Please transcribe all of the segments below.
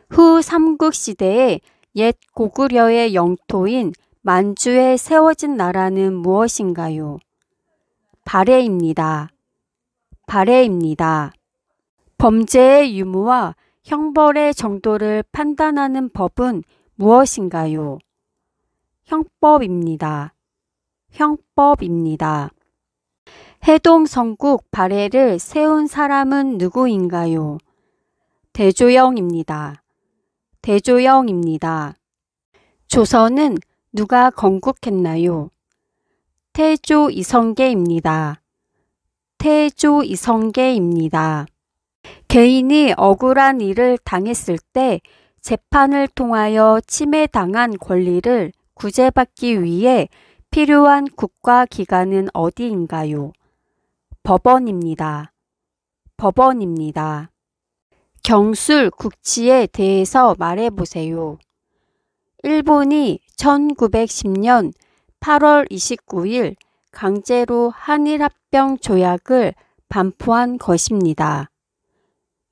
후 삼국시대에 옛 고구려의 영토인 만주에 세워진 나라는 무엇인가요? 발해입니다. 발해입니다. 범죄의 유무와 형벌의 정도를 판단하는 법은 무엇인가요? 형법입니다. 형법입니다. 해동성국 발해를 세운 사람은 누구인가요? 대조영입니다. 대조영입니다. 조선은 누가 건국했나요? 태조 이성계입니다. 태조 이성계입니다. 개인이 억울한 일을 당했을 때 재판을 통하여 침해당한 권리를 구제받기 위해 필요한 국가기관은 어디인가요? 법원입니다. 법원입니다. 경술 국치에 대해서 말해보세요. 일본이 1910년 8월 29일 강제로 한일합병 조약을 반포한 것입니다.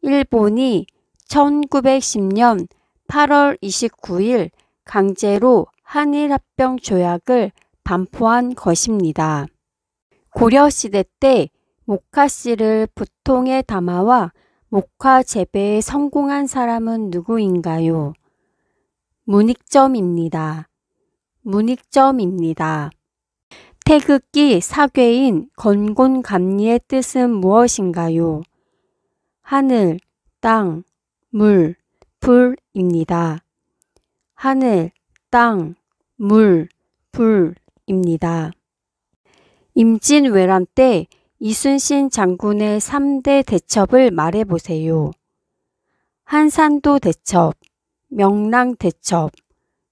일본이 1910년 8월 29일 강제로 한일합병 조약을 반포한 것입니다. 고려시대 때 목화씨를 부통에 담아와 목화 재배에 성공한 사람은 누구인가요? 문익점입니다. 문익점입니다. 태극기 사괴인 건곤감리의 뜻은 무엇인가요? 하늘, 땅, 물, 불입니다. 하늘, 땅, 물, 불입니다. 임진왜란 때 이순신 장군의 3대 대첩을 말해보세요. 한산도 대첩, 명랑 대첩,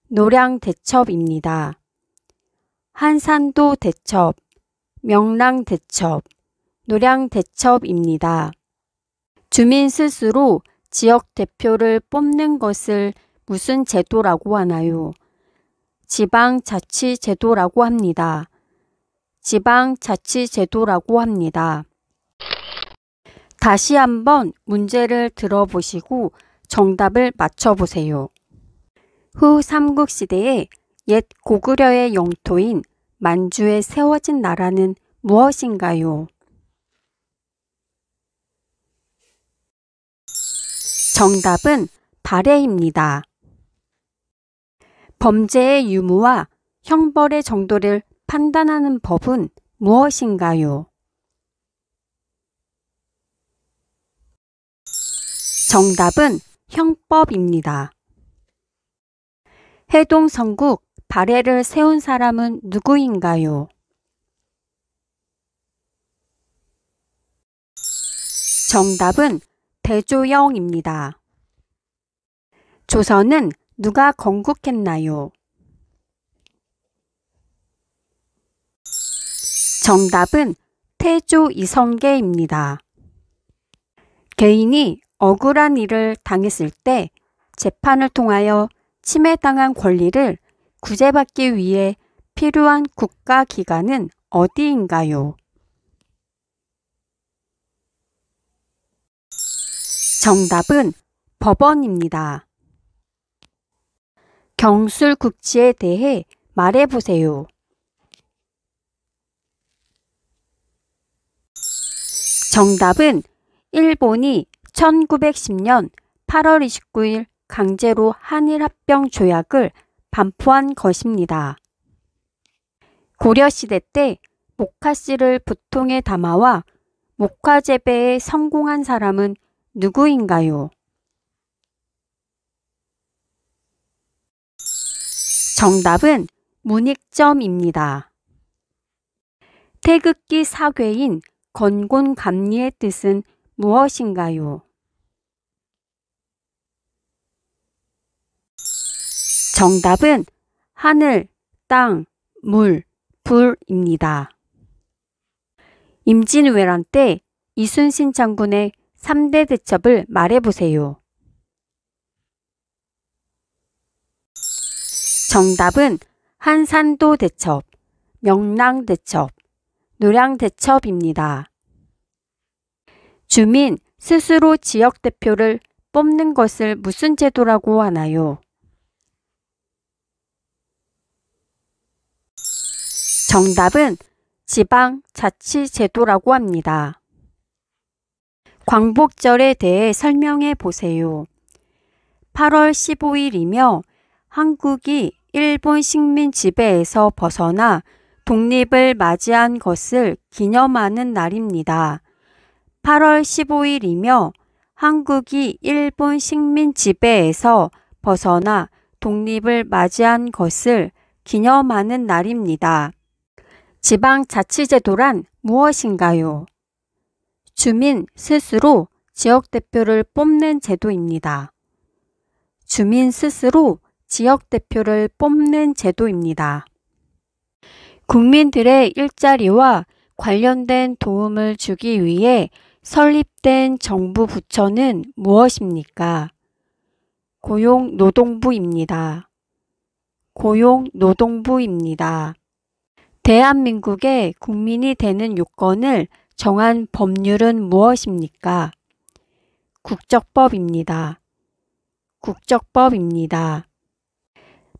노량 대첩입니다. 한산도 대첩, 명랑 대첩, 노량 대첩입니다. 주민 스스로 지역 대표를 뽑는 것을 무슨 제도라고 하나요? 지방자치제도라고 합니다. 지방자치제도라고 합니다. 다시 한번 문제를 들어보시고 정답을 맞춰보세요. 후 삼국시대에 옛 고구려의 영토인 만주에 세워진 나라는 무엇인가요? 정답은 발해입니다. 범죄의 유무와 형벌의 정도를 판단하는 법은 무엇인가요? 정답은 형법입니다. 해동성국 발해를 세운 사람은 누구인가요? 정답은 대조영입니다. 조선은 누가 건국했나요? 정답은 태조 이성계입니다. 개인이 억울한 일을 당했을 때 재판을 통하여 침해당한 권리를 구제받기 위해 필요한 국가기관은 어디인가요? 정답은 법원입니다. 경술국치에 대해 말해보세요. 정답은 일본이 1910년 8월 29일 강제로 한일합병 조약을 반포한 것입니다. 고려시대 때 목화씨를 부통에 담아와 목화 재배에 성공한 사람은 누구인가요? 정답은 문익점입니다. 태극기 사괴인 건곤감리의 뜻은 무엇인가요? 정답은 하늘, 땅, 물, 불입니다. 임진왜란 때 이순신 장군의 3대 대첩을 말해보세요. 정답은 한산도 대첩, 명랑 대첩, 노량 대첩입니다. 주민 스스로 지역 대표를 뽑는 것을 무슨 제도라고 하나요? 정답은 지방자치제도라고 합니다. 광복절에 대해 설명해 보세요. 8월 15일이며 한국이 일본 식민 지배에서 벗어나 독립을 맞이한 것을 기념하는 날입니다. 8월 15일이며 한국이 일본 식민 지배에서 벗어나 독립을 맞이한 것을 기념하는 날입니다. 지방자치제도란 무엇인가요? 주민 스스로 지역대표를 뽑는 제도입니다. 주민 스스로 지역대표를 뽑는 제도입니다. 국민들의 일자리와 관련된 도움을 주기 위해 설립된 정부 부처는 무엇입니까? 고용노동부입니다. 고용노동부입니다. 대한민국의 국민이 되는 요건을 정한 법률은 무엇입니까? 국적법입니다. 국적법입니다.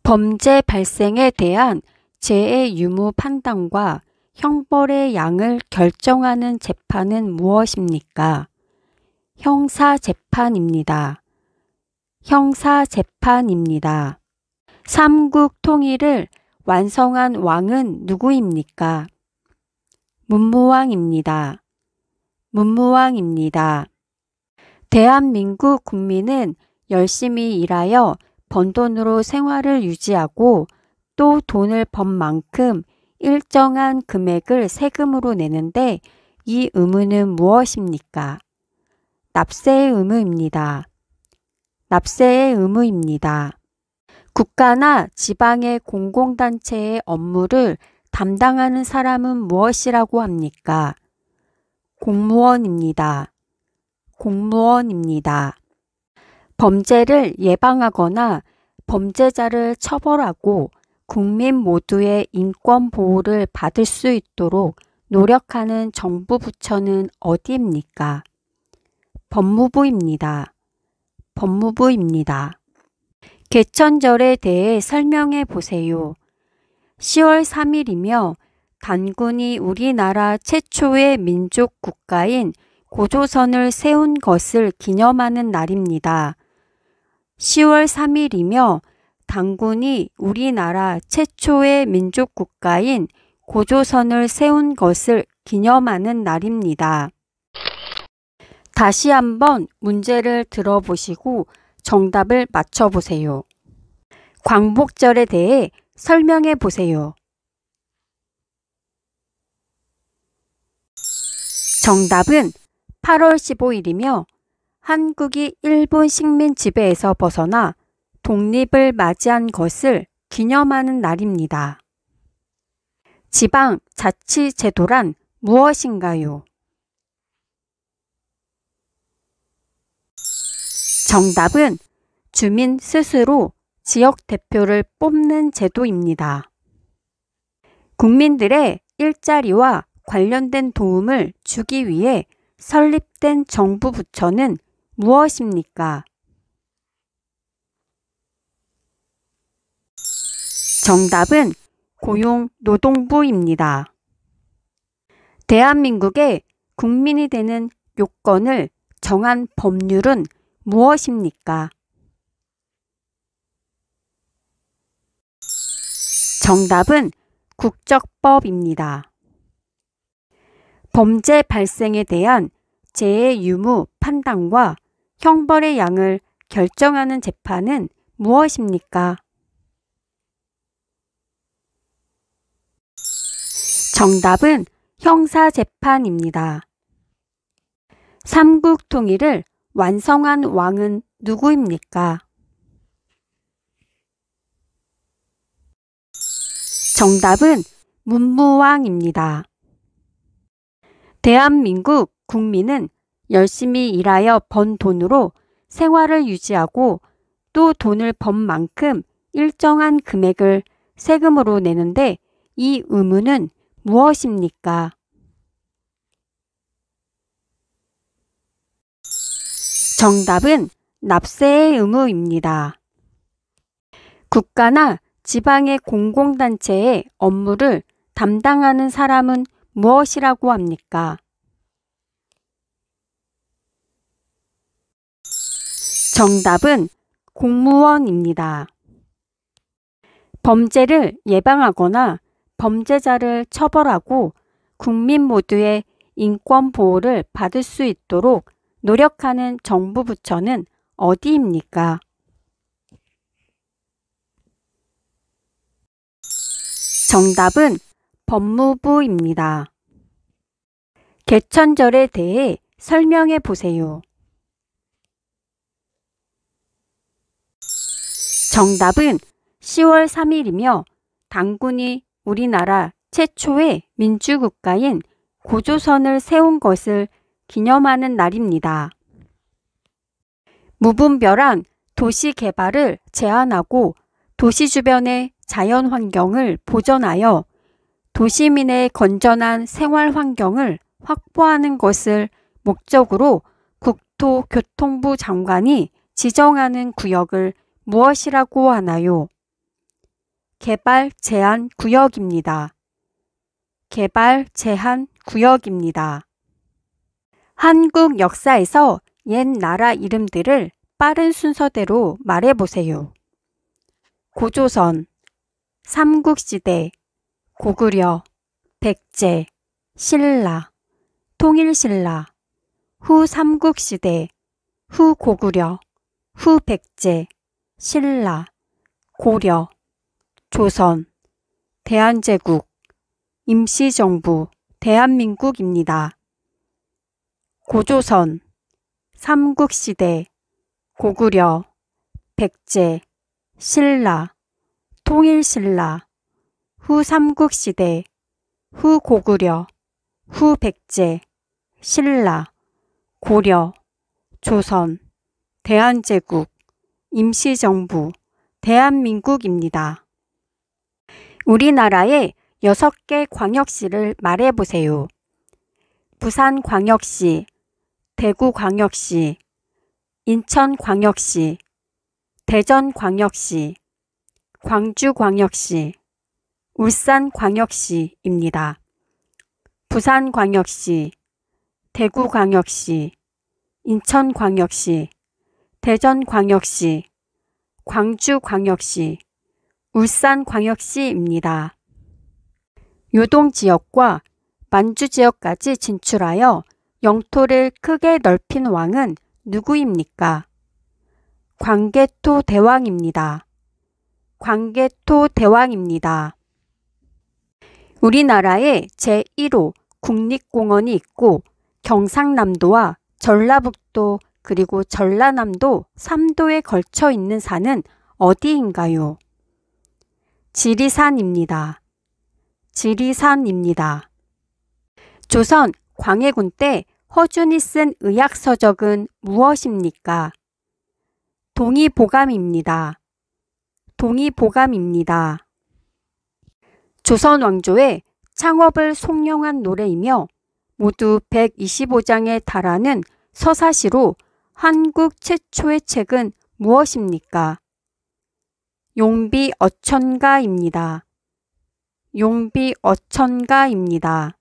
범죄 발생에 대한 재해 유무 판단과 형벌의 양을 결정하는 재판은 무엇입니까? 형사재판입니다. 형사재판입니다. 삼국 통일을 완성한 왕은 누구입니까? 문무왕입니다. 문무왕입니다. 대한민국 국민은 열심히 일하여 번 돈으로 생활을 유지하고 또 돈을 번 만큼 일정한 금액을 세금으로 내는데 이 의무는 무엇입니까? 납세의 의무입니다. 납세의 의무입니다. 국가나 지방의 공공단체의 업무를 담당하는 사람은 무엇이라고 합니까? 공무원입니다. 공무원입니다. 범죄를 예방하거나 범죄자를 처벌하고 국민 모두의 인권 보호를 받을 수 있도록 노력하는 정부 부처는 어디입니까? 법무부입니다. 법무부입니다. 개천절에 대해 설명해 보세요. 10월 3일이며 단군이 우리나라 최초의 민족 국가인 고조선을 세운 것을 기념하는 날입니다. 10월 3일이며 단군이 우리나라 최초의 민족 국가인 고조선을 세운 것을 기념하는 날입니다. 다시 한번 문제를 들어보시고 정답을 맞춰보세요. 광복절에 대해 설명해 보세요. 정답은 8월 15일이며 한국이 일본 식민 지배에서 벗어나 독립을 맞이한 것을 기념하는 날입니다. 지방자치제도란 무엇인가요? 정답은 주민 스스로 지역 대표를 뽑는 제도입니다. 국민들의 일자리와 관련된 도움을 주기 위해 설립된 정부 부처는 무엇입니까? 정답은 고용노동부입니다. 대한민국의 국민이 되는 요건을 정한 법률은 무엇입니까? 정답은 국적법입니다. 범죄 발생에 대한 재해 유무 판단과 형벌의 양을 결정하는 재판은 무엇입니까? 정답은 형사재판입니다. 삼국 통일을 완성한 왕은 누구입니까? 정답은 문무왕입니다. 대한민국 국민은 열심히 일하여 번 돈으로 생활을 유지하고 또 돈을 번 만큼 일정한 금액을 세금으로 내는데 이 의무는 무엇입니까? 정답은 납세의 의무입니다. 국가나 지방의 공공단체의 업무를 담당하는 사람은 무엇이라고 합니까? 정답은 공무원입니다. 범죄를 예방하거나 범죄자를 처벌하고 국민 모두의 인권 보호를 받을 수 있도록 노력하는 정부 부처는 어디입니까? 정답은 법무부입니다. 개천절에 대해 설명해 보세요. 정답은 10월 3일이며 당군이 우리나라 최초의 민주국가인 고조선을 세운 것을 기념하는 날입니다. 무분별한 도시 개발을 제한하고 도시 주변의 자연 환경을 보존하여 도시민의 건전한 생활 환경을 확보하는 것을 목적으로 국토교통부 장관이 지정하는 구역을 무엇이라고 하나요? 개발 제한 구역입니다. 개발 제한 구역입니다. 한국 역사에서 옛 나라 이름들을 빠른 순서대로 말해보세요. 고조선, 삼국시대, 고구려, 백제, 신라, 통일신라, 후삼국시대, 후고구려, 후백제, 신라, 고려, 조선, 대한제국, 임시정부, 대한민국입니다. 고조선, 삼국시대, 고구려, 백제, 신라, 통일신라, 후삼국시대, 후고구려, 후백제, 신라, 고려, 조선, 대한제국, 임시정부, 대한민국입니다. 우리나라의 6개 광역시를 말해보세요. 부산광역시, 대구광역시, 인천광역시, 대전광역시, 광주광역시, 울산광역시입니다. 부산광역시, 대구광역시, 인천광역시, 대전광역시, 광주광역시, 울산광역시입니다. 요동지역과 만주지역까지 진출하여 영토를 크게 넓힌 왕은 누구입니까? 광개토 대왕입니다. 광개토 대왕입니다. 우리나라에 제1호 국립공원이 있고 경상남도와 전라북도 그리고 전라남도 3도에 걸쳐 있는 산은 어디인가요? 지리산입니다. 지리산입니다. 조선 광해군 때 허준이 쓴 의학서적은 무엇입니까? 동의보감입니다. 동의보감입니다. 조선 왕조의 창업을 송영한 노래이며 모두 125장에 달하는 서사시로 한국 최초의 책은 무엇입니까? 용비어천가입니다. 용비어천가입니다.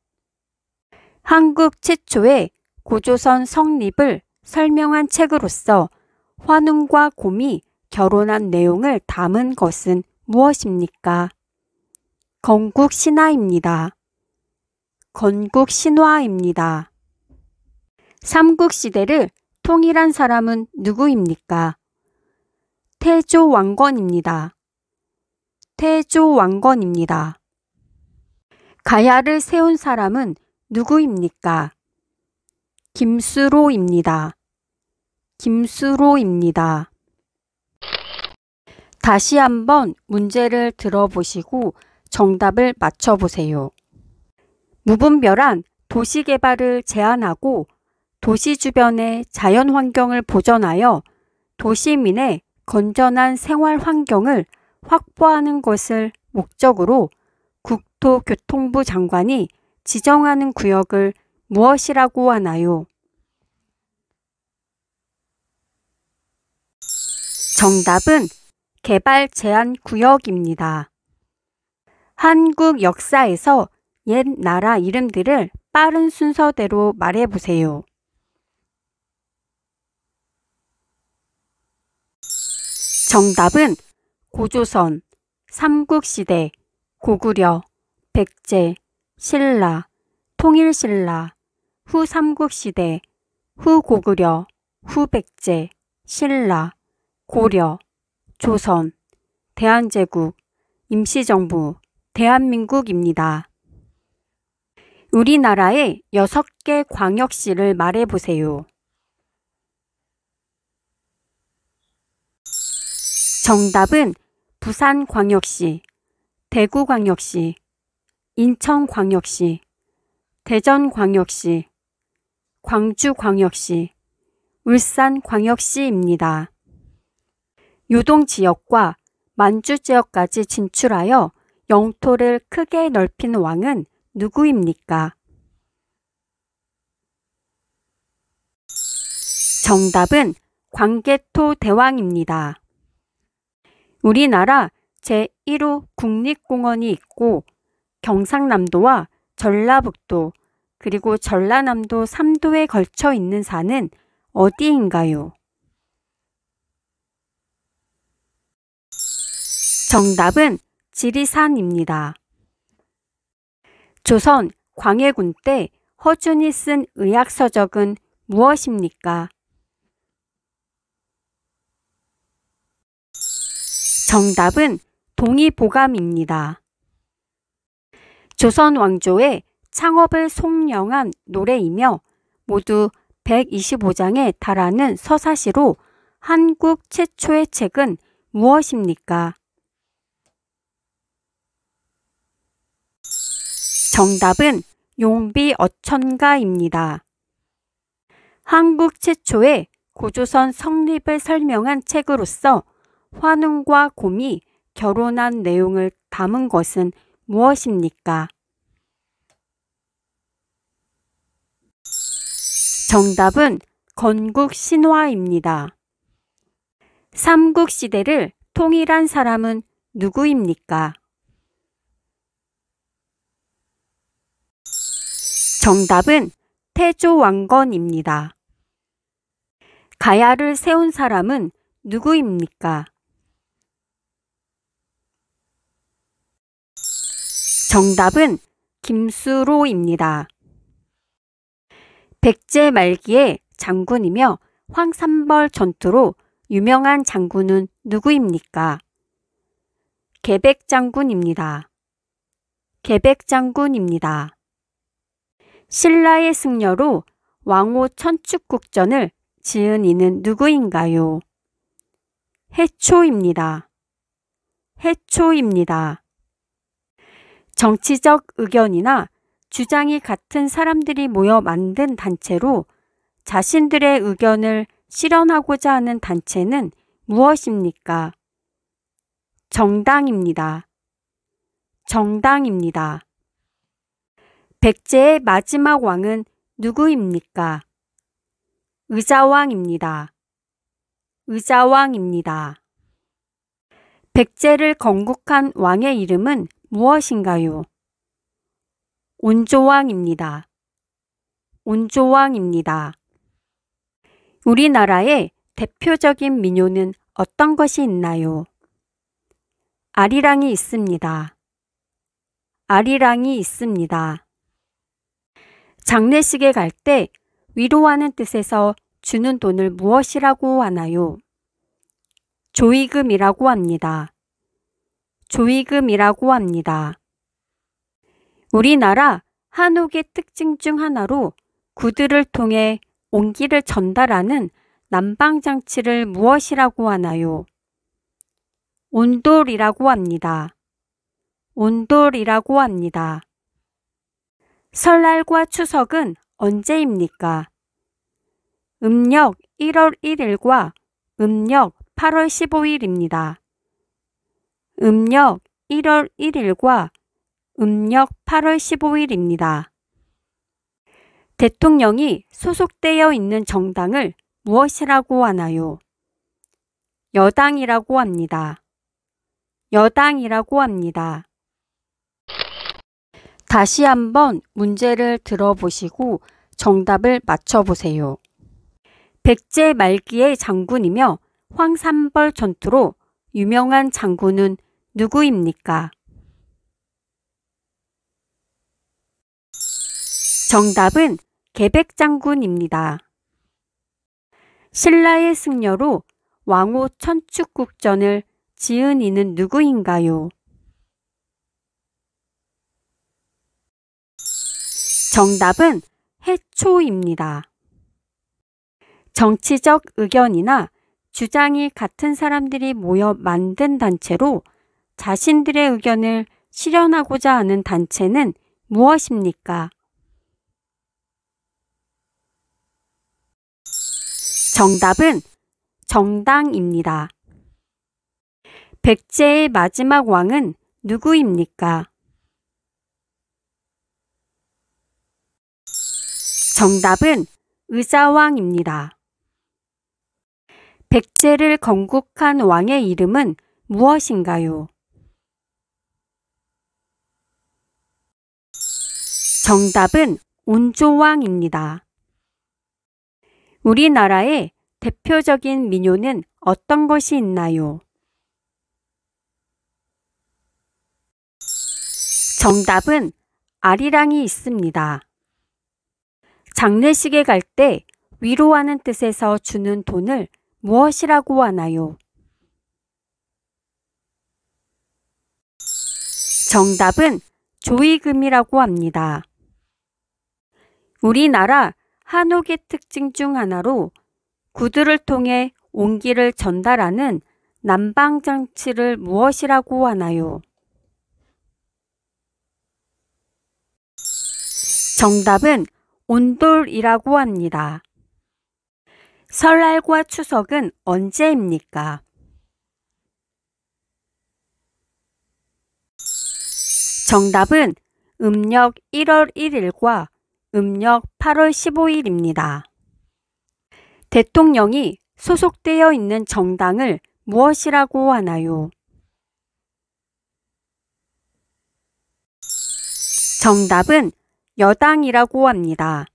한국 최초의 고조선 성립을 설명한 책으로서 환웅과 곰이 결혼한 내용을 담은 것은 무엇입니까? 건국신화입니다. 건국신화입니다. 삼국시대를 통일한 사람은 누구입니까? 태조왕건입니다. 태조왕건입니다. 가야를 세운 사람은 누구입니까? 김수로입니다. 김수로입니다. 다시 한번 문제를 들어보시고 정답을 맞춰보세요. 무분별한 도시 개발을 제한하고 도시 주변의 자연 환경을 보존하여 도시민의 건전한 생활 환경을 확보하는 것을 목적으로 국토교통부 장관이 지정하는 구역을 무엇이라고 하나요? 정답은 개발 제한 구역입니다. 한국 역사에서 옛 나라 이름들을 빠른 순서대로 말해보세요. 정답은 고조선, 삼국시대, 고구려, 백제, 신라, 통일신라, 후삼국시대, 후고구려, 후백제, 신라, 고려, 조선, 대한제국, 임시정부, 대한민국입니다. 우리나라의 6개 광역시를 말해보세요. 정답은 부산광역시, 대구광역시, 인천광역시, 대전광역시, 광주광역시, 울산광역시입니다. 요동지역과 만주지역까지 진출하여 영토를 크게 넓힌 왕은 누구입니까? 정답은 광개토 대왕입니다. 우리나라 제1호 국립공원이 있고 경상남도와 전라북도 그리고 전라남도 3도에 걸쳐 있는 산은 어디인가요? 정답은 지리산입니다. 조선 광해군 때 허준이 쓴 의학서적은 무엇입니까? 정답은 동의보감입니다. 조선 왕조의 창업을 송영한 노래이며 모두 125장에 달하는 서사시로 한국 최초의 책은 무엇입니까? 정답은 용비어천가입니다. 한국 최초의 고조선 성립을 설명한 책으로서 환웅과 곰이 결혼한 내용을 담은 것은 무엇입니까? 정답은 건국신화입니다. 삼국시대를 통일한 사람은 누구입니까? 정답은 태조왕건입니다. 가야를 세운 사람은 누구입니까? 정답은 김수로입니다. 백제 말기의 장군이며 황산벌 전투로 유명한 장군은 누구입니까? 계백장군입니다. 계백장군입니다. 신라의 승려로 왕호 천축국전을 지은 이는 누구인가요? 해초입니다. 해초입니다. 정치적 의견이나 주장이 같은 사람들이 모여 만든 단체로 자신들의 의견을 실현하고자 하는 단체는 무엇입니까? 정당입니다. 정당입니다. 백제의 마지막 왕은 누구입니까? 의자왕입니다. 의자왕입니다. 백제를 건국한 왕의 이름은 무엇인가요? 온조왕입니다. 온조왕입니다. 우리나라의 대표적인 민요는 어떤 것이 있나요? 아리랑이 있습니다. 아리랑이 있습니다. 장례식에 갈 때 위로하는 뜻에서 주는 돈을 무엇이라고 하나요? 조의금이라고 합니다. 조의금이라고 합니다. 우리나라 한옥의 특징 중 하나로 구두를 통해 온기를 전달하는 난방장치를 무엇이라고 하나요? 온돌이라고 합니다. 온돌이라고 합니다. 설날과 추석은 언제입니까? 음력 1월 1일과 음력 8월 15일입니다. 음력 1월 1일과 음력 8월 15일입니다. 대통령이 소속되어 있는 정당을 무엇이라고 하나요? 여당이라고 합니다. 여당이라고 합니다. 다시 한번 문제를 들어보시고 정답을 맞춰보세요. 백제 말기의 장군이며 황산벌 전투로 유명한 장군은 누구입니까? 정답은 계백장군입니다. 신라의 승려로 왕호 천축국전을 지은 이는 누구인가요? 정답은 해초입니다. 정치적 의견이나 주장이 같은 사람들이 모여 만든 단체로 자신들의 의견을 실현하고자 하는 단체는 무엇입니까? 정답은 정당입니다. 백제의 마지막 왕은 누구입니까? 정답은 의자왕입니다. 백제를 건국한 왕의 이름은 무엇인가요? 정답은 온조왕입니다. 우리나라의 대표적인 민요는 어떤 것이 있나요? 정답은 아리랑이 있습니다. 장례식에 갈 때 위로하는 뜻에서 주는 돈을 무엇이라고 하나요? 정답은 조의금이라고 합니다. 우리나라 한옥의 특징 중 하나로 구두를 통해 온기를 전달하는 난방장치를 무엇이라고 하나요? 정답은 온돌이라고 합니다. 설날과 추석은 언제입니까? 정답은 음력 1월 1일과 음력 8월 15일입니다. 대통령이 소속되어 있는 정당을 무엇이라고 하나요? 정답은 여당이라고 합니다.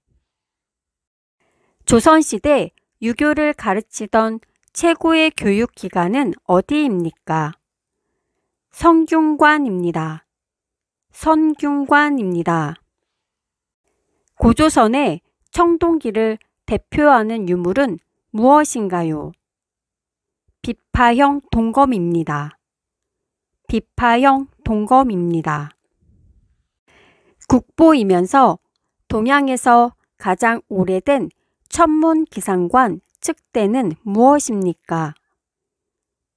조선시대 유교를 가르치던 최고의 교육기관은 어디입니까? 성균관입니다. 선균관입니다. 고조선의 청동기를 대표하는 유물은 무엇인가요? 비파형 동검입니다. 비파형 동검입니다. 국보이면서 동양에서 가장 오래된 천문 기상관 측대는 무엇입니까?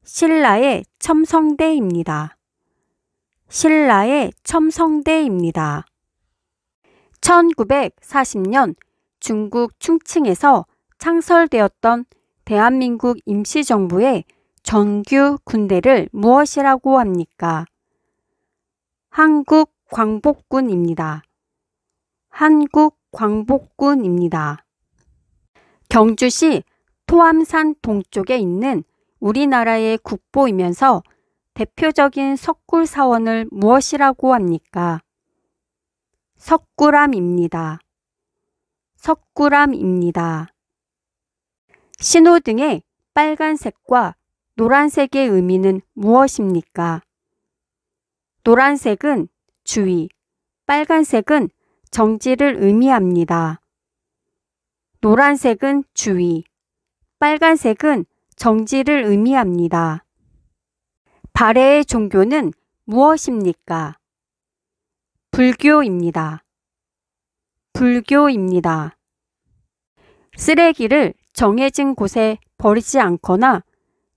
신라의 첨성대입니다. 신라의 첨성대입니다. 1940년 중국 충칭에서 창설되었던 대한민국 임시정부의 정규 군대를 무엇이라고 합니까? 한국광복군입니다. 한국광복군입니다. 경주시 토암산 동쪽에 있는 우리나라의 국보이면서 대표적인 석굴사원을 무엇이라고 합니까? 석굴암입니다. 석굴암입니다. 신호등의 빨간색과 노란색의 의미는 무엇입니까? 노란색은 주의, 빨간색은 정지를 의미합니다. 노란색은 주의, 빨간색은 정지를 의미합니다. 발해의 종교는 무엇입니까? 불교입니다. 불교입니다. 쓰레기를 정해진 곳에 버리지 않거나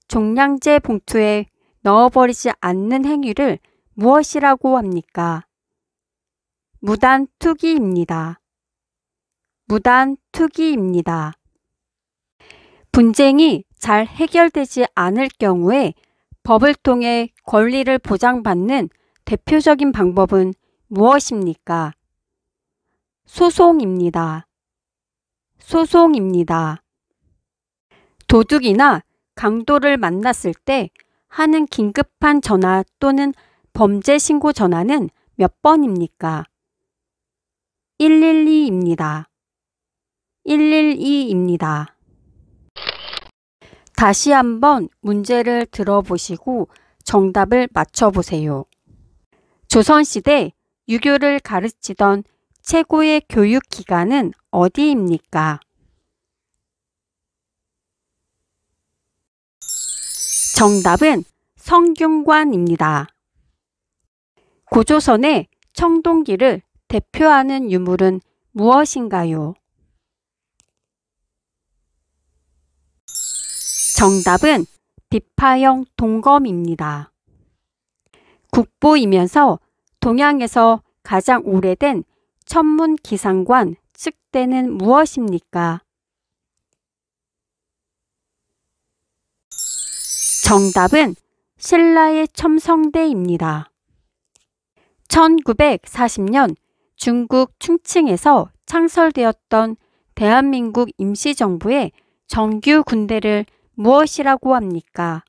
종량제 봉투에 넣어버리지 않는 행위를 무엇이라고 합니까? 무단투기입니다. 무단투기입니다. 분쟁이 잘 해결되지 않을 경우에 법을 통해 권리를 보장받는 대표적인 방법은 무엇입니까? 소송입니다. 소송입니다. 도둑이나 강도를 만났을 때 하는 긴급한 전화 또는 범죄 신고 전화는 몇 번입니까? 112입니다. 112입니다. 다시 한번 문제를 들어보시고 정답을 맞춰보세요. 조선시대 유교를 가르치던 최고의 교육기관은 어디입니까? 정답은 성균관입니다. 고조선의 청동기를 대표하는 유물은 무엇인가요? 정답은 비파형 동검입니다. 국보이면서 동양에서 가장 오래된 천문 기상관 측대는 무엇입니까? 정답은 신라의 첨성대입니다. 1940년 중국 충칭에서 창설되었던 대한민국 임시정부의 정규 군대를 무엇이라고 합니까?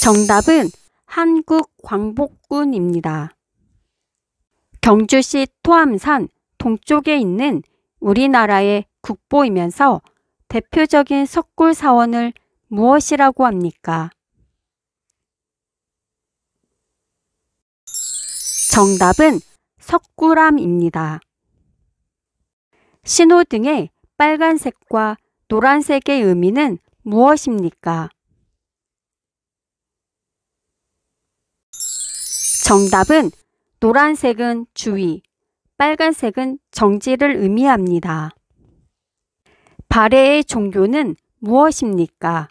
정답은 한국광복군입니다. 경주시 토암산 동쪽에 있는 우리나라의 국보이면서 대표적인 석굴 사원을 무엇이라고 합니까? 정답은 석굴암입니다. 신호등의 빨간색과 노란색의 의미는 무엇입니까? 정답은 노란색은 주의, 빨간색은 정지를 의미합니다. 발해의 종교는 무엇입니까?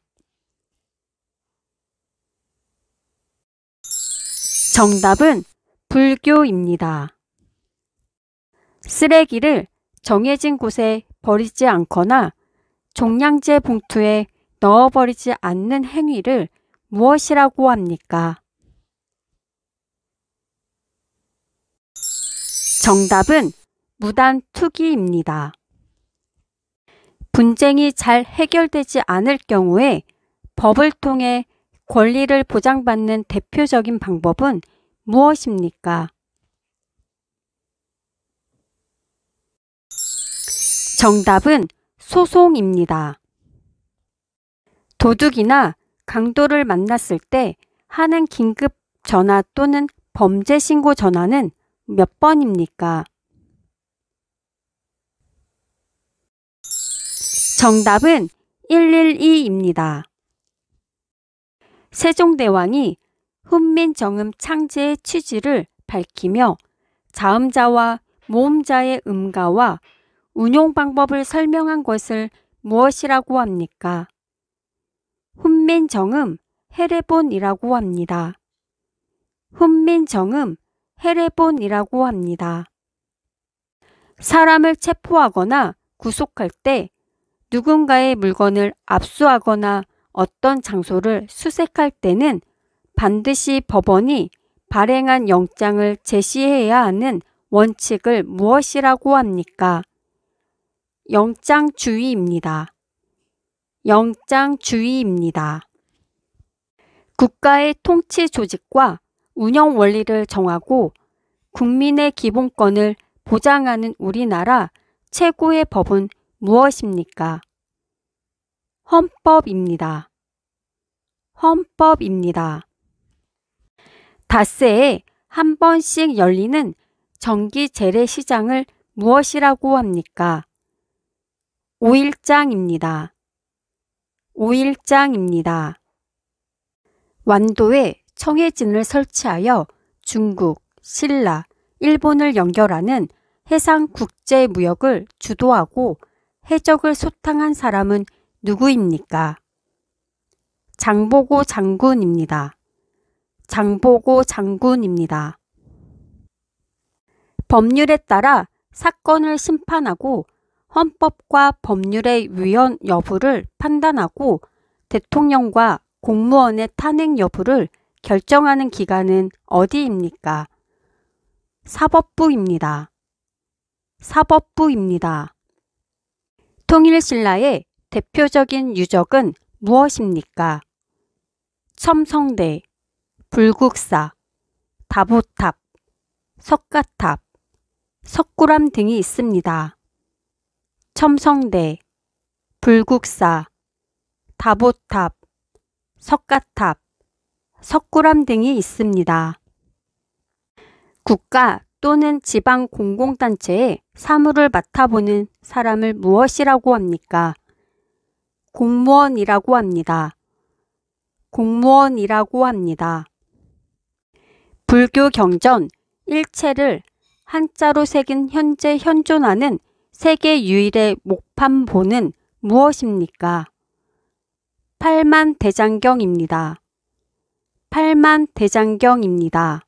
정답은 불교입니다. 쓰레기를 정해진 곳에 버리지 않거나 종량제 봉투에 넣어버리지 않는 행위를 무엇이라고 합니까? 정답은 무단 투기입니다. 분쟁이 잘 해결되지 않을 경우에 법을 통해 권리를 보장받는 대표적인 방법은 무엇입니까? 정답은 소송입니다. 도둑이나 강도를 만났을 때 하는 긴급 전화 또는 범죄 신고 전화는 몇 번입니까? 정답은 112입니다. 세종대왕이 훈민정음 창제의 취지를 밝히며 자음자와 모음자의 음가와 운용 방법을 설명한 것을 무엇이라고 합니까? 훈민정음 해례본이라고 합니다. 훈민정음 해례본이라고 합니다. 사람을 체포하거나 구속할 때 누군가의 물건을 압수하거나 어떤 장소를 수색할 때는 반드시 법원이 발행한 영장을 제시해야 하는 원칙을 무엇이라고 합니까? 영장주의입니다. 영장주의입니다. 국가의 통치 조직과 운영 원리를 정하고 국민의 기본권을 보장하는 우리나라 최고의 법은 무엇입니까? 헌법입니다. 헌법입니다. 닷새에 한 번씩 열리는 정기 재래시장을 무엇이라고 합니까? 5.1장입니다. 5.1장입니다. 완도에 청해진을 설치하여 중국, 신라, 일본을 연결하는 해상국제무역을 주도하고 해적을 소탕한 사람은 누구입니까? 장보고 장군입니다. 장보고 장군입니다. 법률에 따라 사건을 심판하고 헌법과 법률의 위헌 여부를 판단하고 대통령과 공무원의 탄핵 여부를 결정하는 기관은 어디입니까? 사법부입니다. 사법부입니다. 통일신라의 대표적인 유적은 무엇입니까? 첨성대, 불국사, 다보탑, 석가탑, 석굴암 등이 있습니다. 첨성대, 불국사, 다보탑, 석가탑, 석굴암 등이 있습니다. 국가 또는 지방 공공단체의 사무를 맡아보는 사람을 무엇이라고 합니까? 공무원이라고 합니다. 공무원이라고 합니다. 불교 경전 일체를 한자로 새긴 현재 현존하는 세계 유일의 목판본은 무엇입니까? 팔만대장경입니다. 팔만대장경입니다.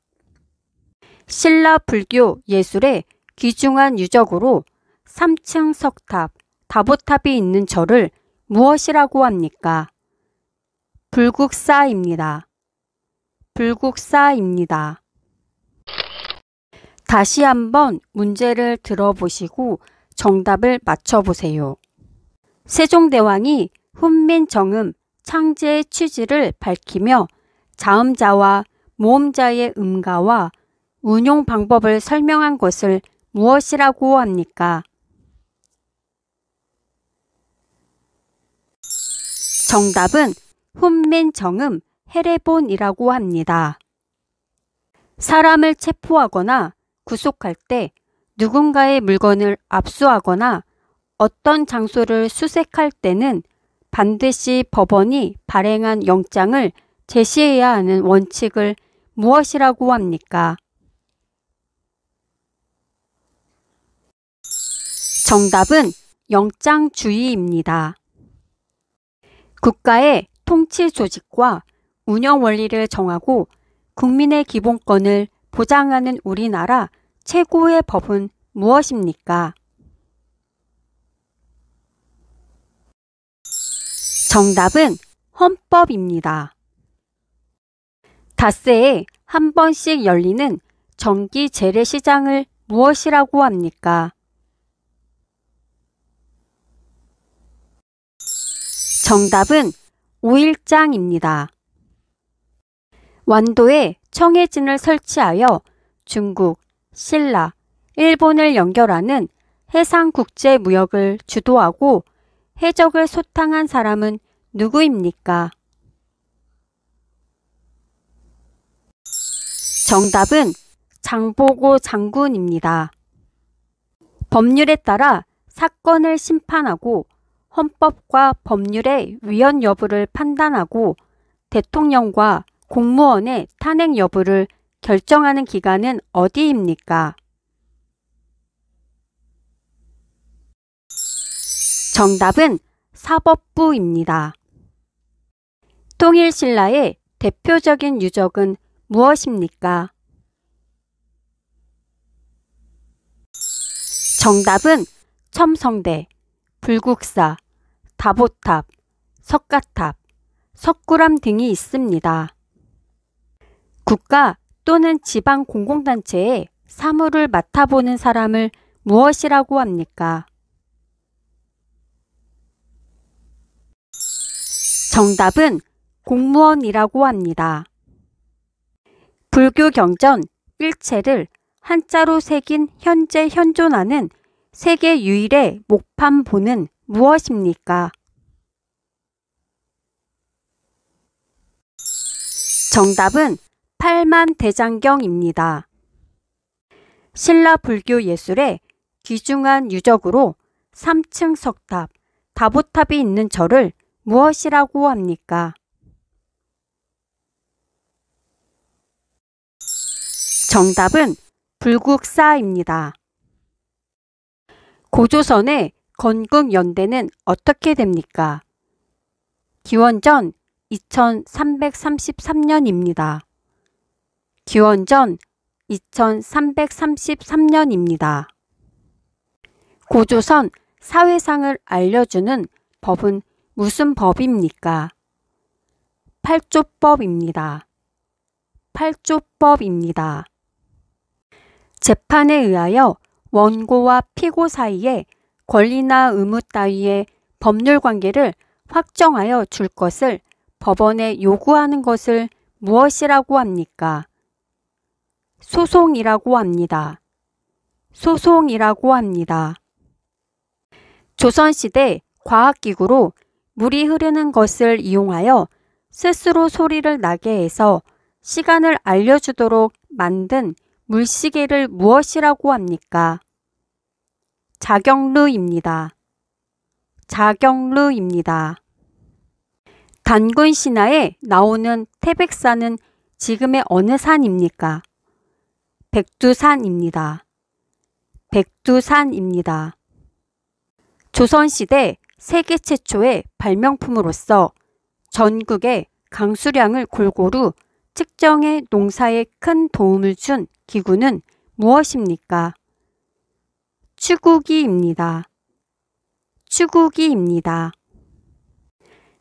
신라 불교 예술의 귀중한 유적으로 3층 석탑, 다보탑이 있는 절을 무엇이라고 합니까? 불국사입니다. 불국사입니다. 다시 한번 문제를 들어보시고 정답을 맞춰보세요. 세종대왕이 훈민정음 창제의 취지를 밝히며 자음자와 모음자의 음가와 운용 방법을 설명한 것을 무엇이라고 합니까? 정답은 훈민정음 해례본이라고 합니다. 사람을 체포하거나 구속할 때 누군가의 물건을 압수하거나 어떤 장소를 수색할 때는 반드시 법원이 발행한 영장을 제시해야 하는 원칙을 무엇이라고 합니까? 정답은 영장주의입니다. 국가의 통치 조직과 운영 원리를 정하고 국민의 기본권을 보장하는 우리나라 최고의 법은 무엇입니까? 정답은 헌법입니다. 닷새에 한 번씩 열리는 정기 재래시장을 무엇이라고 합니까? 정답은 5일장입니다. 완도에 청해진을 설치하여 중국, 신라, 일본을 연결하는 해상국제무역을 주도하고 해적을 소탕한 사람은 누구입니까? 정답은 장보고 장군입니다. 법률에 따라 사건을 심판하고 헌법과 법률의 위헌 여부를 판단하고 대통령과 공무원의 탄핵 여부를 결정하는 기관은 어디입니까? 정답은 사법부입니다. 통일신라의 대표적인 유적은 무엇입니까? 정답은 첨성대, 불국사, 다보탑, 석가탑, 석굴암 등이 있습니다. 국가 또는 지방 공공단체의 사무를 맡아보는 사람을 무엇이라고 합니까? 정답은 공무원이라고 합니다. 불교 경전 일체를 한자로 새긴 현재 현존하는 세계 유일의 목판본은 무엇입니까? 정답은 팔만대장경입니다. 신라 불교 예술의 귀중한 유적으로 3층 석탑, 다보탑이 있는 절을 무엇이라고 합니까? 정답은 불국사입니다. 고조선의 건국연대는 어떻게 됩니까? 기원전 2333년입니다. 기원전 2333년입니다. 고조선 사회상을 알려주는 법은 무슨 법입니까? 팔조법입니다. 팔조법입니다. 재판에 의하여 원고와 피고 사이에 권리나 의무 따위의 법률 관계를 확정하여 줄 것을 법원에 요구하는 것을 무엇이라고 합니까? 소송이라고 합니다. 소송이라고 합니다. 조선시대 과학기구로 물이 흐르는 것을 이용하여 스스로 소리를 나게 해서 시간을 알려주도록 만든 물시계를 무엇이라고 합니까? 자경루입니다. 자경루입니다. 단군 신화에 나오는 태백산은 지금의 어느 산입니까? 백두산입니다. 백두산입니다. 조선시대 세계 최초의 발명품으로서 전국의 강수량을 골고루 측정해 농사에 큰 도움을 준 기구는 무엇입니까? 추구기입니다. 추구기입니다.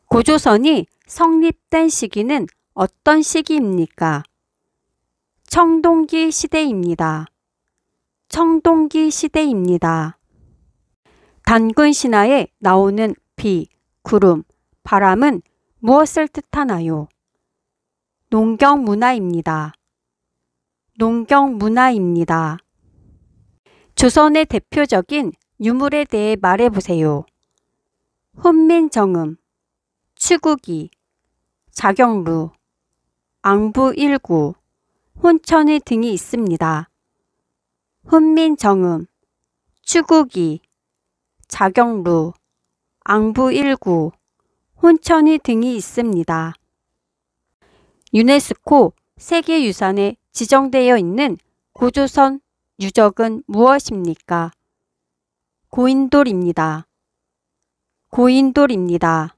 고조선이 성립된 시기는 어떤 시기입니까? 청동기 시대입니다. 청동기 시대입니다. 단군 신화에 나오는 비, 구름, 바람은 무엇을 뜻하나요? 농경 문화입니다. 농경 문화입니다. 조선의 대표적인 유물에 대해 말해보세요. 훈민정음, 추구기, 자경루, 앙부일구, 혼천이 등이 있습니다. 훈민정음, 추구기, 자경루, 앙부일구, 혼천이 등이 있습니다. 유네스코 세계유산에 지정되어 있는 고조선 유적은 무엇입니까? 고인돌입니다. 고인돌입니다.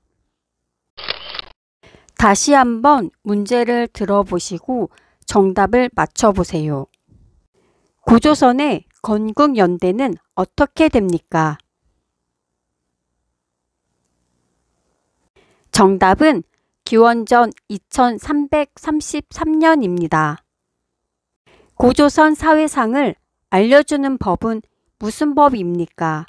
다시 한번 문제를 들어보시고 정답을 맞춰보세요. 고조선의 건국연대는 어떻게 됩니까? 정답은 기원전 2333년입니다. 고조선 사회상을 알려주는 법은 무슨 법입니까?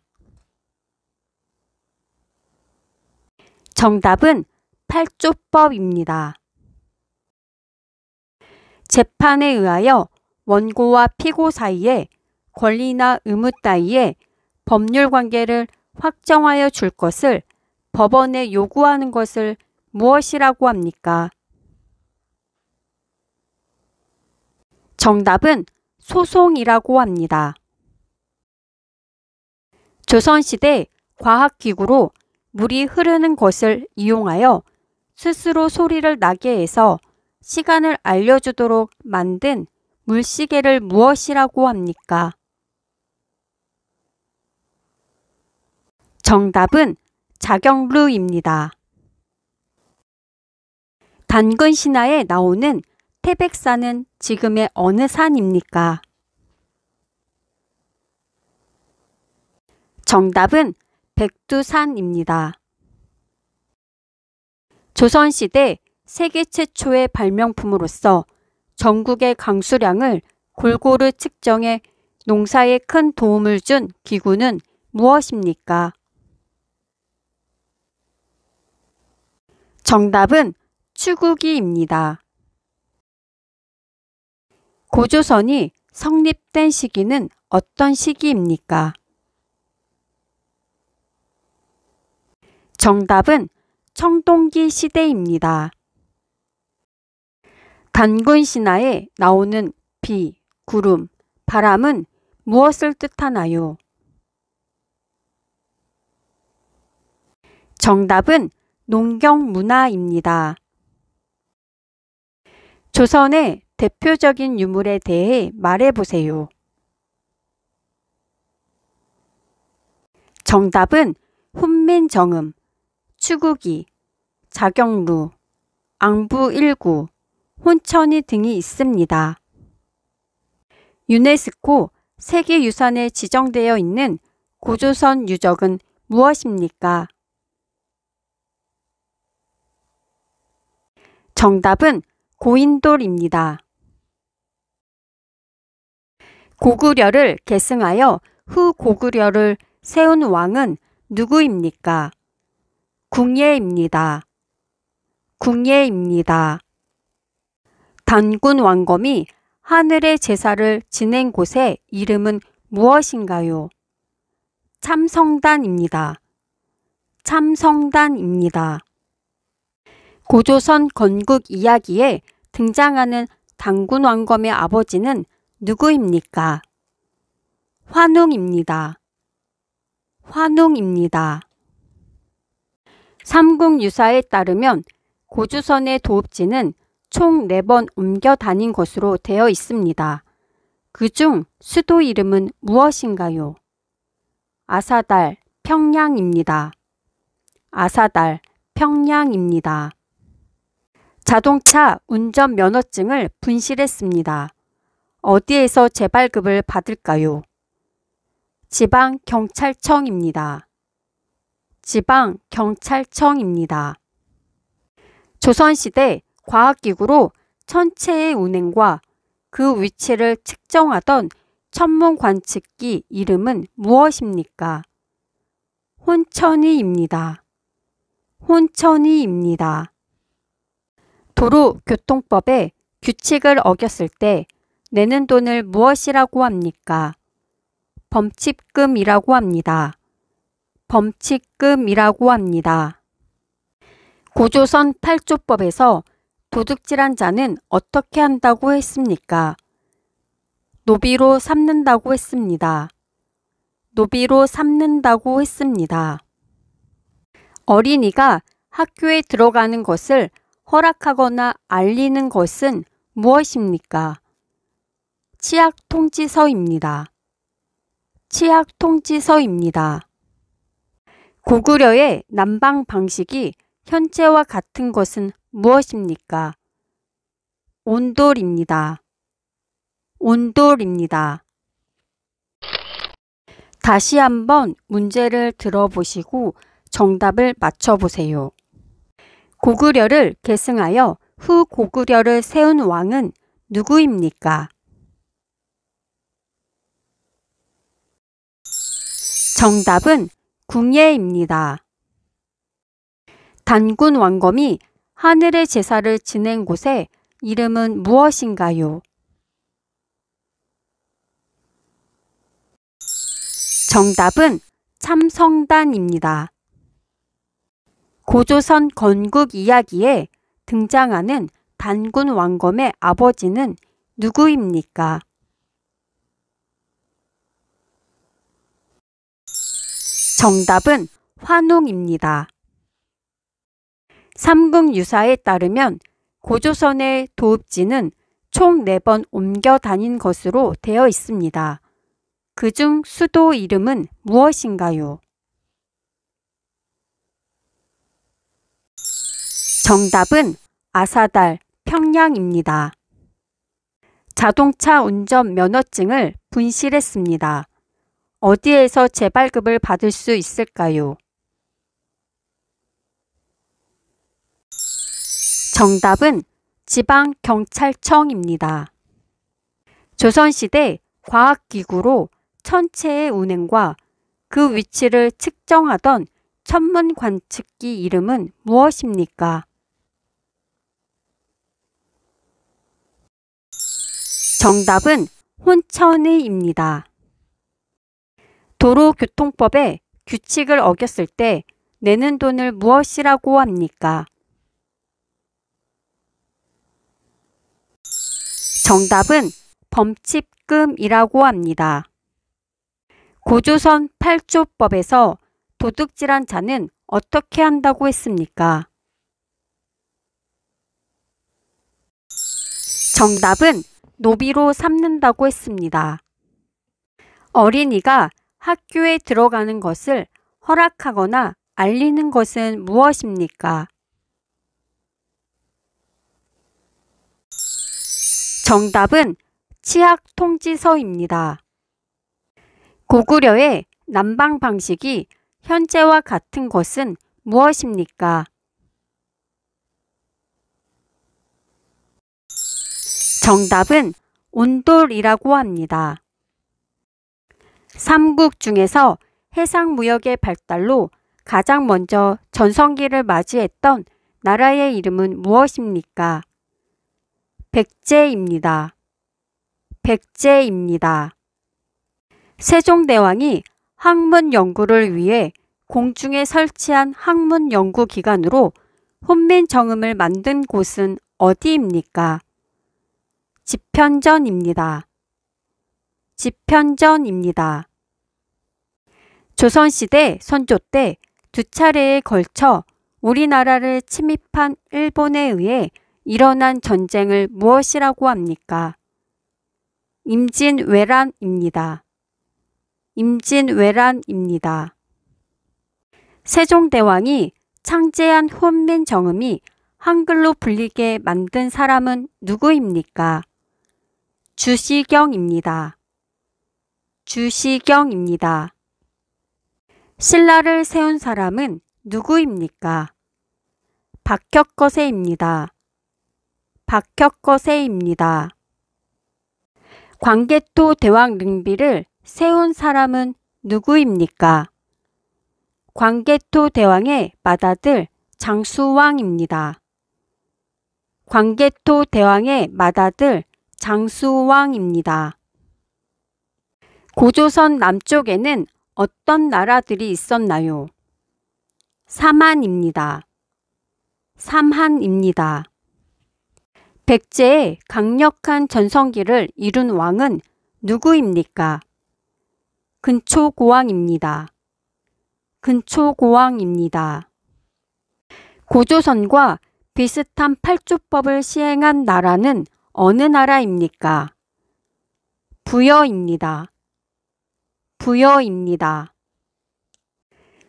정답은 팔조법입니다. 재판에 의하여 원고와 피고 사이에 권리나 의무 따위의 법률 관계를 확정하여 줄 것을 법원에 요구하는 것을 무엇이라고 합니까? 정답은 소송이라고 합니다. 조선시대 과학기구로 물이 흐르는 것을 이용하여 스스로 소리를 나게 해서 시간을 알려주도록 만든 물시계를 무엇이라고 합니까? 정답은 자경루입니다. 단군 신화에 나오는 태백산은 지금의 어느 산입니까? 정답은 백두산입니다. 조선시대 세계 최초의 발명품으로서 전국의 강수량을 골고루 측정해 농사에 큰 도움을 준 기구는 무엇입니까? 정답은 추구기입니다. 고조선이 성립된 시기는 어떤 시기입니까? 정답은 청동기 시대입니다. 단군 신화에 나오는 비, 구름, 바람은 무엇을 뜻하나요? 정답은 농경 문화입니다. 조선의 대표적인 유물에 대해 말해보세요. 정답은 훈민정음, 추구기, 자경루, 앙부일구, 혼천이 등이 있습니다. 유네스코 세계유산에 지정되어 있는 고조선 유적은 무엇입니까? 정답은 고인돌입니다. 고구려를 계승하여 후고구려를 세운 왕은 누구입니까? 궁예입니다. 궁예입니다. 단군 왕검이 하늘의 제사를 지낸 곳의 이름은 무엇인가요? 참성단입니다. 참성단입니다. 고조선 건국 이야기에 등장하는 단군 왕검의 아버지는 누구입니까? 환웅입니다. 환웅입니다. 삼국유사에 따르면 고조선의 도읍지는 총 4번 옮겨 다닌 것으로 되어 있습니다. 그중 수도 이름은 무엇인가요? 아사달, 평양입니다. 아사달, 평양입니다. 자동차 운전면허증을 분실했습니다. 어디에서 재발급을 받을까요? 지방경찰청입니다. 지방경찰청입니다. 조선시대 과학기구로 천체의 운행과 그 위치를 측정하던 천문 관측기 이름은 무엇입니까? 혼천이입니다. 혼천이입니다. 도로교통법에 규칙을 어겼을 때 내는 돈을 무엇이라고 합니까? 범칙금이라고 합니다. 범칙금이라고 합니다. 고조선 8조법에서 도둑질한 자는 어떻게 한다고 했습니까? 노비로 삼는다고 했습니다. 노비로 삼는다고 했습니다. 어린이가 학교에 들어가는 것을 허락하거나 알리는 것은 무엇입니까? 치약통지서입니다. 치약통지서입니다. 고구려의 난방 방식이 현재와 같은 것은 무엇입니까? 온돌입니다. 온돌입니다. 다시 한번 문제를 들어보시고 정답을 맞춰보세요. 고구려를 계승하여 후 고구려를 세운 왕은 누구입니까? 정답은 궁예입니다. 단군 왕검이 하늘의 제사를 지낸 곳의 이름은 무엇인가요? 정답은 참성단입니다. 고조선 건국 이야기에 등장하는 단군 왕검의 아버지는 누구입니까? 정답은 환웅입니다. 삼국유사에 따르면 고조선의 도읍지는 총 4번 옮겨 다닌 것으로 되어 있습니다. 그중 수도 이름은 무엇인가요? 정답은 아사달, 평양입니다. 자동차 운전 면허증을 분실했습니다. 어디에서 재발급을 받을 수 있을까요? 정답은 지방경찰청입니다. 조선시대 과학기구로 천체의 운행과 그 위치를 측정하던 천문 관측기 이름은 무엇입니까? 정답은 혼천이입니다. 도로교통법에 규칙을 어겼을 때 내는 돈을 무엇이라고 합니까? 정답은 범칙금이라고 합니다. 고조선 8조법에서 도둑질한 자는 어떻게 한다고 했습니까? 정답은 노비로 삼는다고 했습니다. 어린이가 학교에 들어가는 것을 허락하거나 알리는 것은 무엇입니까? 정답은 치약통지서입니다. 고구려의 난방 방식이 현재와 같은 것은 무엇입니까? 정답은 온돌이라고 합니다. 삼국 중에서 해상무역의 발달로 가장 먼저 전성기를 맞이했던 나라의 이름은 무엇입니까? 백제입니다. 백제입니다. 세종대왕이 학문 연구를 위해 공중에 설치한 학문 연구기관으로 훈민정음을 만든 곳은 어디입니까? 집현전입니다. 집현전입니다. 조선시대 선조 때 두 차례에 걸쳐 우리나라를 침입한 일본에 의해 일어난 전쟁을 무엇이라고 합니까? 임진왜란입니다. 임진왜란입니다. 세종대왕이 창제한 훈민정음이 한글로 불리게 만든 사람은 누구입니까? 주시경입니다. 주시경입니다. 신라를 세운 사람은 누구입니까? 박혁거세입니다. 박혁거세입니다. 광개토 대왕 능비를 세운 사람은 누구입니까? 광개토 대왕의 맏아들 장수왕입니다. 광개토 대왕의 맏아들 장수왕입니다. 고조선 남쪽에는 어떤 나라들이 있었나요? 삼한입니다. 삼한입니다. 백제의 강력한 전성기를 이룬 왕은 누구입니까? 근초고왕입니다. 근초고왕입니다. 고조선과 비슷한 팔주법을 시행한 나라는 어느 나라입니까? 부여입니다. 부여입니다.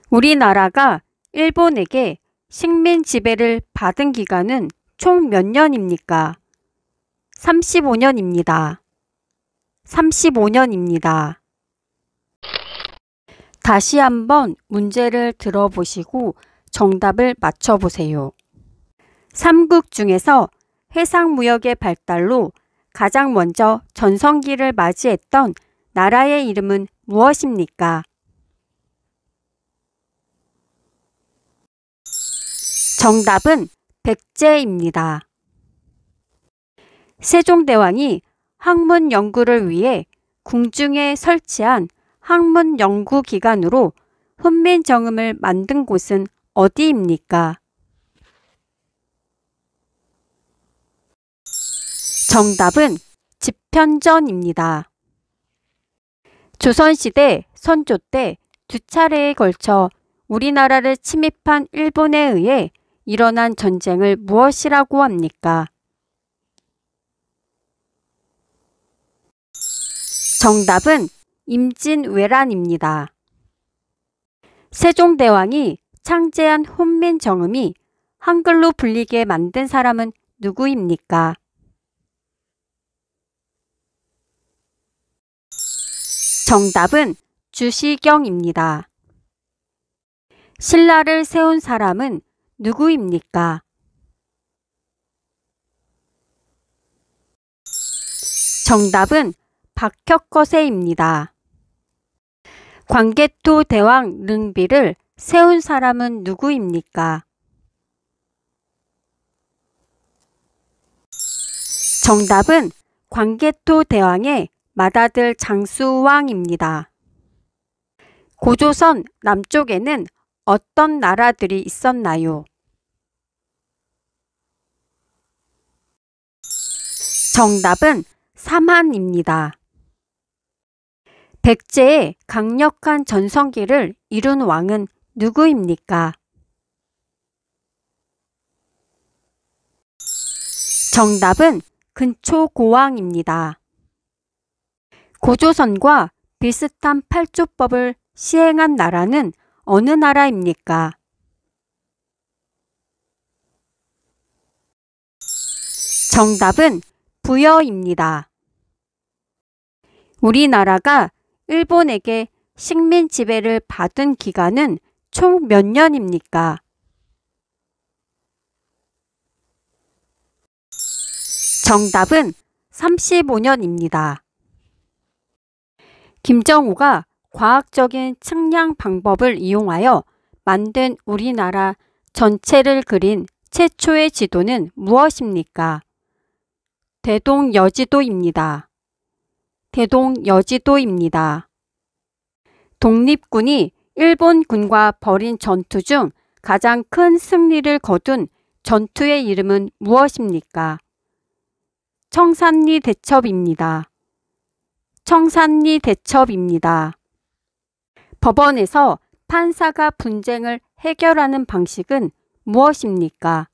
우리나라가 일본에게 식민 지배를 받은 기간은 총 몇 년입니까? 35년입니다. 35년입니다. 다시 한번 문제를 들어보시고 정답을 맞춰보세요. 삼국 중에서 해상무역의 발달로 가장 먼저 전성기를 맞이했던 나라의 이름은 무엇입니까? 정답은 백제입니다. 세종대왕이 학문 연구를 위해 궁중에 설치한 학문 연구기관으로 훈민정음을 만든 곳은 어디입니까? 정답은 집현전입니다. 조선시대 선조 때 두 차례에 걸쳐 우리나라를 침입한 일본에 의해 일어난 전쟁을 무엇이라고 합니까? 정답은 임진왜란입니다. 세종대왕이 창제한 훈민정음이 한글로 불리게 만든 사람은 누구입니까? 정답은 주시경입니다. 신라를 세운 사람은 누구입니까? 정답은 박혁거세입니다. 광개토 대왕 능비를 세운 사람은 누구입니까? 정답은 광개토 대왕의 맏아들 장수왕입니다. 고조선 남쪽에는 어떤 나라들이 있었나요? 정답은 삼한입니다. 백제의 강력한 전성기를 이룬 왕은 누구입니까? 정답은 근초고왕입니다. 고조선과 비슷한 팔주법을 시행한 나라는 어느 나라입니까? 정답은 부여입니다. 우리나라가 일본에게 식민 지배를 받은 기간은 총 몇 년입니까? 정답은 35년입니다. 김정우가 과학적인 측량 방법을 이용하여 만든 우리나라 전체를 그린 최초의 지도는 무엇입니까? 대동여지도입니다. 대동여지도입니다. 독립군이 일본군과 벌인 전투 중 가장 큰 승리를 거둔 전투의 이름은 무엇입니까? 청산리 대첩입니다. 청산리 대첩입니다. 법원에서 판사가 분쟁을 해결하는 방식은 무엇입니까?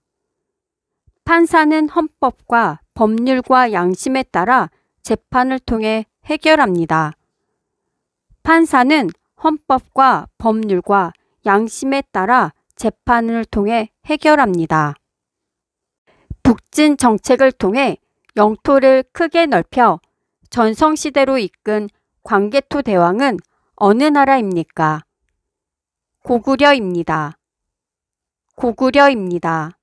판사는 헌법과 법률과 양심에 따라 재판을 통해 해결합니다. 판사는 헌법과 법률과 양심에 따라 재판을 통해 해결합니다. 북진 정책을 통해 영토를 크게 넓혀 전성시대로 이끈 광개토 대왕은 어느 나라입니까? 고구려입니다. 고구려입니다.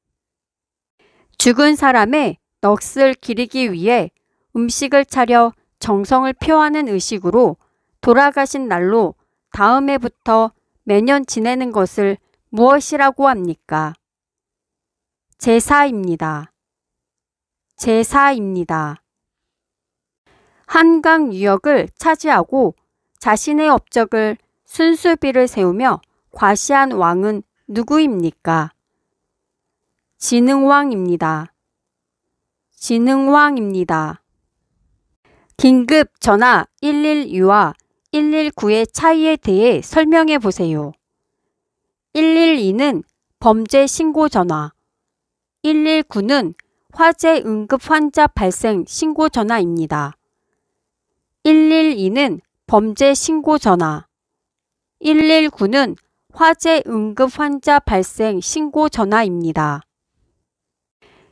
죽은 사람의 넋을 기리기 위해 음식을 차려 정성을 표하는 의식으로 돌아가신 날로 다음 해부터 매년 지내는 것을 무엇이라고 합니까? 제사입니다. 제사입니다. 한강 유역을 차지하고 자신의 업적을 순수비를 세우며 과시한 왕은 누구입니까? 진흥왕입니다. 진흥왕입니다. 긴급 전화 112와 119의 차이에 대해 설명해 보세요. 112는 범죄 신고 전화, 119는 화재 응급 환자 발생 신고 전화입니다. 112는 범죄 신고 전화, 119는 화재 응급 환자 발생 신고 전화입니다.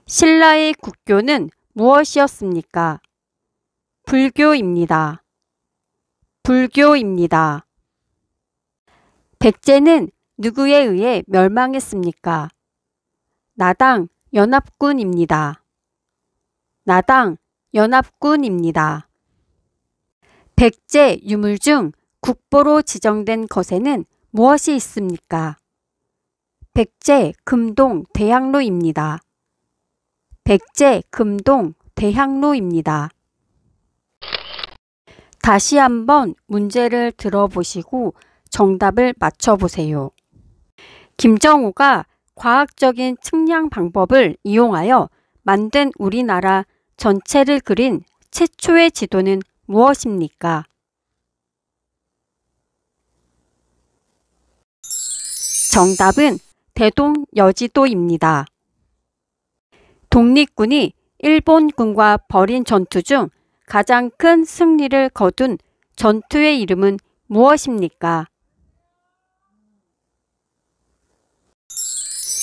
신라의 국교는 무엇이었습니까? 불교입니다. 불교입니다. 백제는 누구에 의해 멸망했습니까? 나당 연합군입니다. 나당 연합군입니다. 백제 유물 중 국보로 지정된 것에는 무엇이 있습니까? 백제 금동 대향로입니다. 백제 금동 대향로입니다. 다시 한번 문제를 들어보시고 정답을 맞춰보세요. 김정우가 과학적인 측량 방법을 이용하여 만든 우리나라 전체를 그린 최초의 지도는 무엇입니까? 정답은 대동여지도입니다. 독립군이 일본군과 벌인 전투 중 가장 큰 승리를 거둔 전투의 이름은 무엇입니까?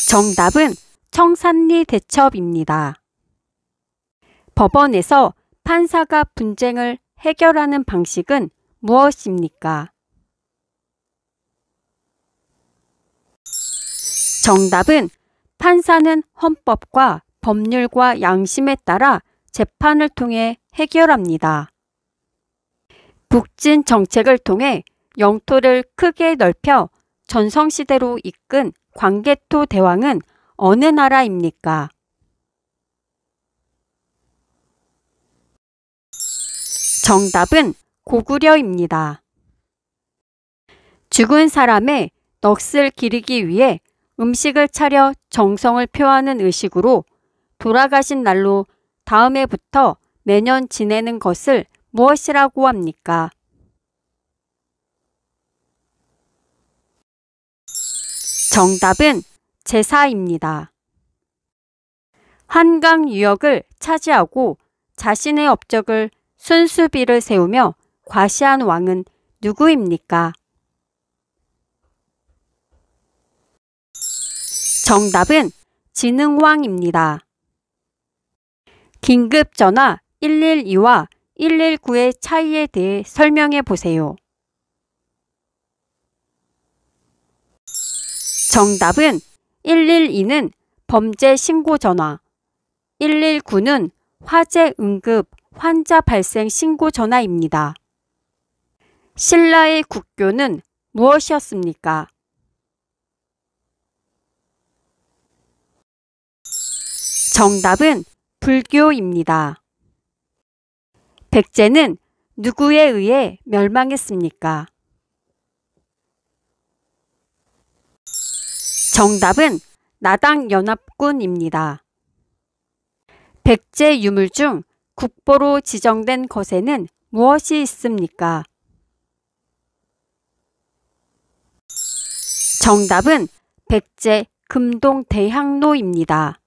정답은 청산리 대첩입니다. 법원에서 판사가 분쟁을 해결하는 방식은 무엇입니까? 정답은 판사는 헌법과 법률과 양심에 따라 재판을 통해 해결합니다. 북진 정책을 통해 영토를 크게 넓혀 전성시대로 이끈 광개토 대왕은 어느 나라입니까? 정답은 고구려입니다. 죽은 사람의 넋을 기리기 위해 음식을 차려 정성을 표하는 의식으로 돌아가신 날로 다음 해부터 매년 지내는 것을 무엇이라고 합니까? 정답은 제사입니다. 한강 유역을 차지하고 자신의 업적을 순수비를 세우며 과시한 왕은 누구입니까? 정답은 진흥왕입니다. 긴급전화 112와 119의 차이에 대해 설명해 보세요. 정답은 112는 범죄 신고 전화, 119는 화재 응급 환자 발생 신고 전화입니다. 신라의 국교는 무엇이었습니까? 정답은 불교입니다. 백제는 누구에 의해 멸망했습니까? 정답은 나당연합군입니다. 백제 유물 중 국보로 지정된 것에는 무엇이 있습니까? 정답은 백제 금동대향로입니다.